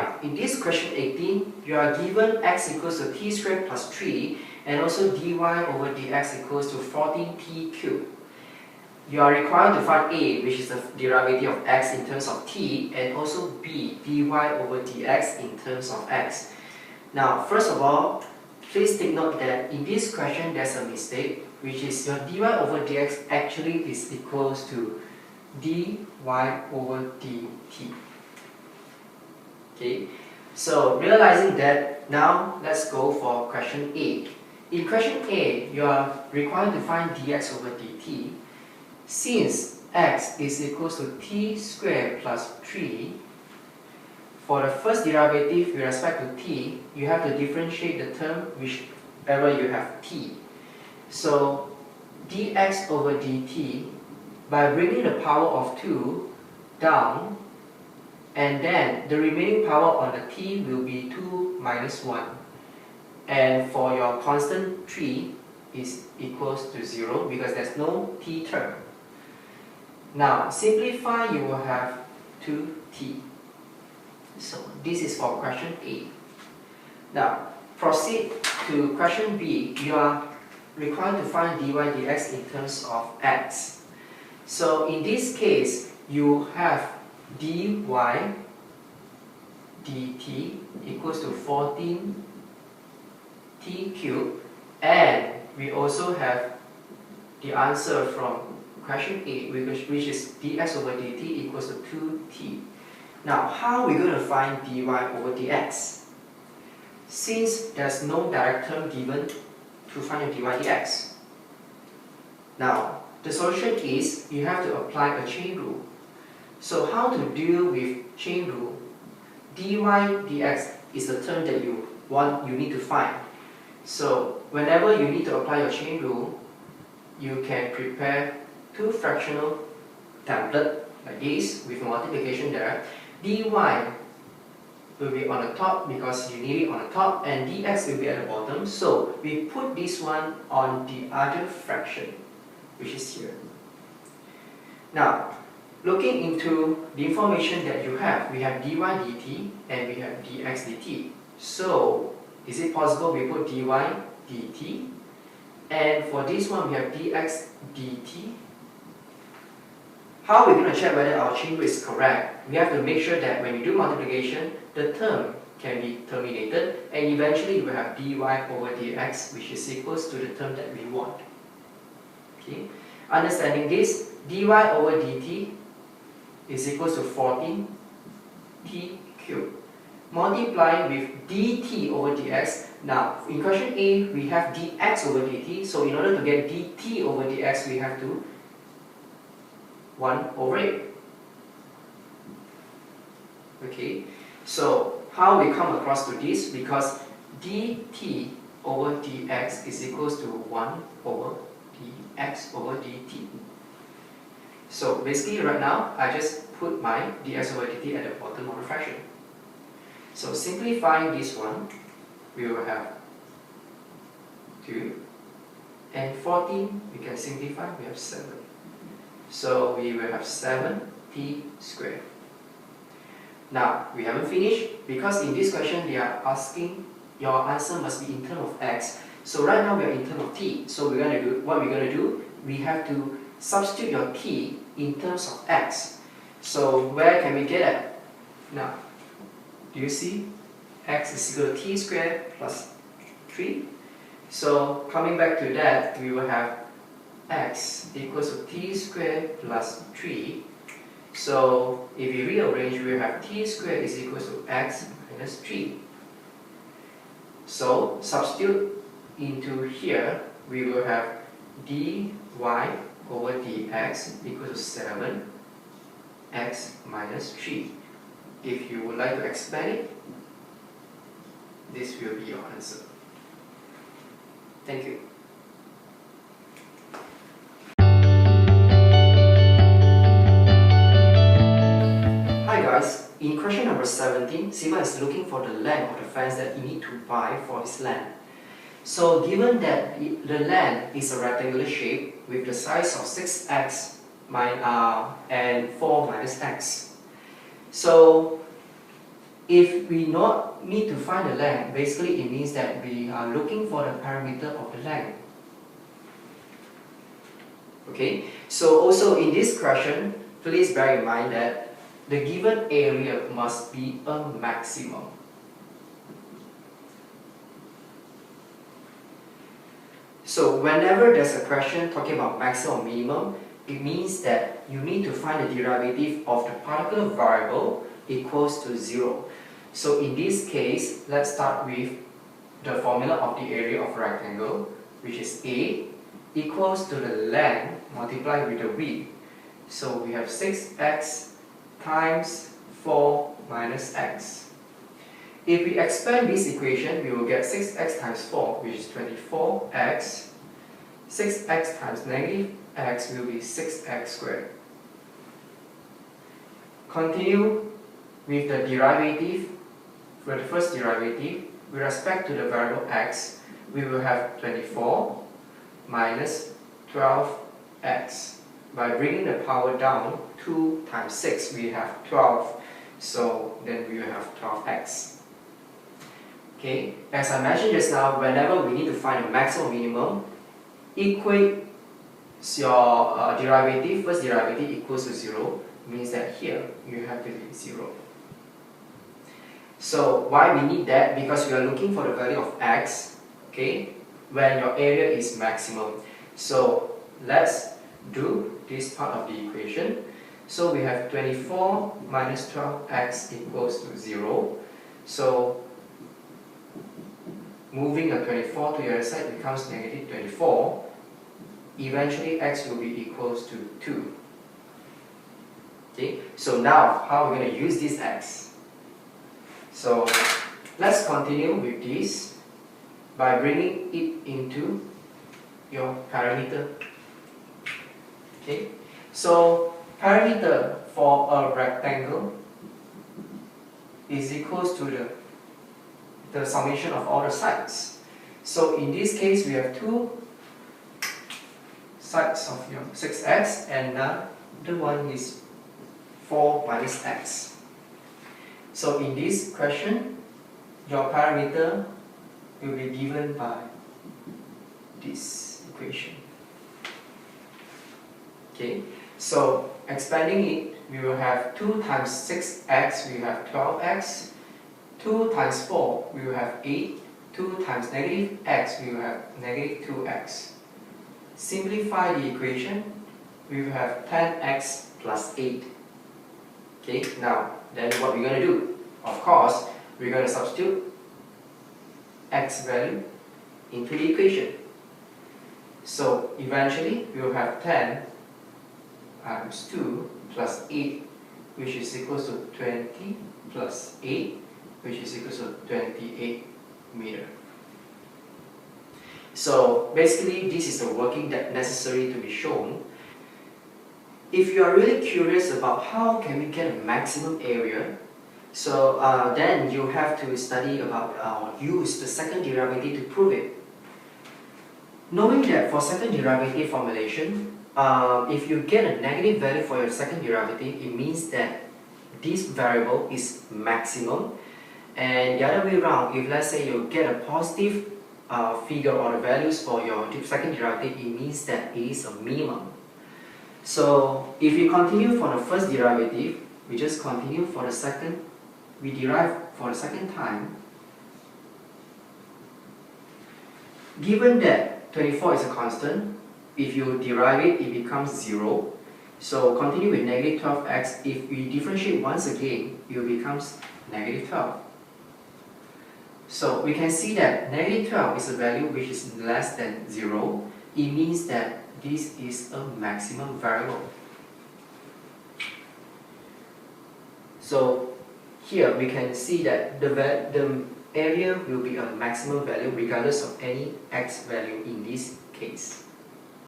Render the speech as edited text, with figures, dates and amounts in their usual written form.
Alright, in this question 18, you are given x equals to t squared plus 3 and also dy over dx equals to 14t cubed. You are required to find a, which is the derivative of x in terms of t, and also b, dy over dx in terms of x. Now, first of all, please take note that in this question there's a mistake, which is your dy over dx actually is equals to dy over dt. Okay, so realizing that, now let's go for question A. In question A, you are required to find dx over dt. Since x is equals to t squared plus 3, for the first derivative with respect to t, you have to differentiate the term whichever you have t. So dx over dt, by bringing the power of 2 down, and then the remaining power on the t will be 2 minus 1. And for your constant 3 is equals to 0 because there's no t term. Now, simplify, you will have 2t. So, this is for question A. Now, proceed to question B. You are required to find dy dx in terms of x. So, in this case, you have dy dt equals to 14t cubed, and we also have the answer from question A, which is dx over dt equals to 2t. Now, how are we going to find dy over dx? Since there's no direct term given to find your dy dx. Now, the solution is you have to apply a chain rule. So how to deal with chain rule? Dy dx is the term that you need to find. So whenever you need to apply your chain rule, you can prepare two fractional template like this with multiplication there. Dy will be on the top because you need it on the top, and dx will be at the bottom. So we put this one on the other fraction, which is here. Now, looking into the information that you have, we have dy dt and we have dx dt. So, is it possible we put dy dt? And for this one, we have dx dt. How are we going to check whether our chain rule is correct? We have to make sure that when you do multiplication, the term can be terminated, and eventually we have dy over dx, which is equals to the term that we want. Okay. Understanding this, dy over dt is equals to 14t cubed. Multiply with dt over dx. Now, in question A, we have dx over dt. So in order to get dt over dx, we have to 1 over 8. Okay, so how we come across to this? Because dt over dx is equals to 1 over dx over dt. So basically right now, I just put my dx over dt at the bottom of the fraction. So simplifying this one, we will have 2 and 14, we can simplify, we have 7. So we will have 7t squared. Now, we haven't finished because in this question they are asking your answer must be in terms of x. So right now we are in terms of t. So what we're going to do, we have to substitute your t in terms of x. So where can we get it? Now, do you see? X is equal to t squared plus 3. So coming back to that, we will have x equals to t squared plus 3. So if we rearrange, we will have t squared is equals to x minus 3. So substitute into here, we will have dy over dx equals to 7 x minus 3. If you would like to expand it, this will be your answer. Thank you. Hi guys, in question number 17, Siva is looking for the length of the fence that he need to buy for his land. So given that the land is a rectangular shape with the size of 6x and 4 minus x. So If we not need to find the length, basically it means that we are looking for the parameter of the length. Okay, so also in this question, please bear in mind that the given area must be a maximum. So whenever there's a question talking about maximum or minimum, it means that you need to find the derivative of the particular variable equals to 0. So in this case, let's start with the formula of the area of a rectangle, which is A equals to the length multiplied with the width. So we have 6x times 4 minus x. If we expand this equation, we will get 6x times 4, which is 24x. 6x times negative x will be 6x squared. Continue with the derivative. For the first derivative, with respect to the variable x, we will have 24 minus 12x. By bringing the power down, 2 times 6, we have 12. So then we will have 12x. Okay, as I mentioned just now, whenever we need to find a maximum or minimum, equate your derivative, first derivative equals to 0, means that here you have to be 0. So why we need that? Because we are looking for the value of x, okay, when your area is maximum. So let's do this part of the equation. So we have 24 minus 12x equals to 0. So moving a 24 to the other side becomes negative 24. Eventually x will be equals to 2. Okay, so now how are we going to use this x? So let's continue with this by bringing it into your parameter. Okay, so parameter for a rectangle is equals to the summation of all the sides. So in this case, we have two sides of your 6x and another one is 4 minus x. So in this question, your parameter will be given by this equation. Okay, so expanding it, we will have 2 times 6x, we have 12x. 2 times 4, we will have 8. 2 times negative x, we will have negative 2x. Simplify the equation, we will have 10x plus 8. Okay, now then what we're going to do? Of course, we're going to substitute x value into the equation. So eventually, we will have 10 times 2 plus 8, which is equals to 20 plus 8, which is equals to 28 meter. So basically, this is the working that necessary to be shown. If you are really curious about how can we get a maximum area, so then you have to study about use the second derivative to prove it. Knowing that for second derivative formulation, if you get a negative value for your second derivative, it means that this variable is maximum. And the other way around, if let's say you get a positive figure or the values for your second derivative, it means that it is a minimum. So if we continue for the first derivative, we just continue for the second, we derive for the second time. Given that 24 is a constant, if you derive it, it becomes 0. So continue with negative 12x. If we differentiate once again, it becomes negative 12. So we can see that negative 12 is a value which is less than 0. It means that this is a maximum variable. So here we can see that the area will be a maximum value regardless of any x value in this case.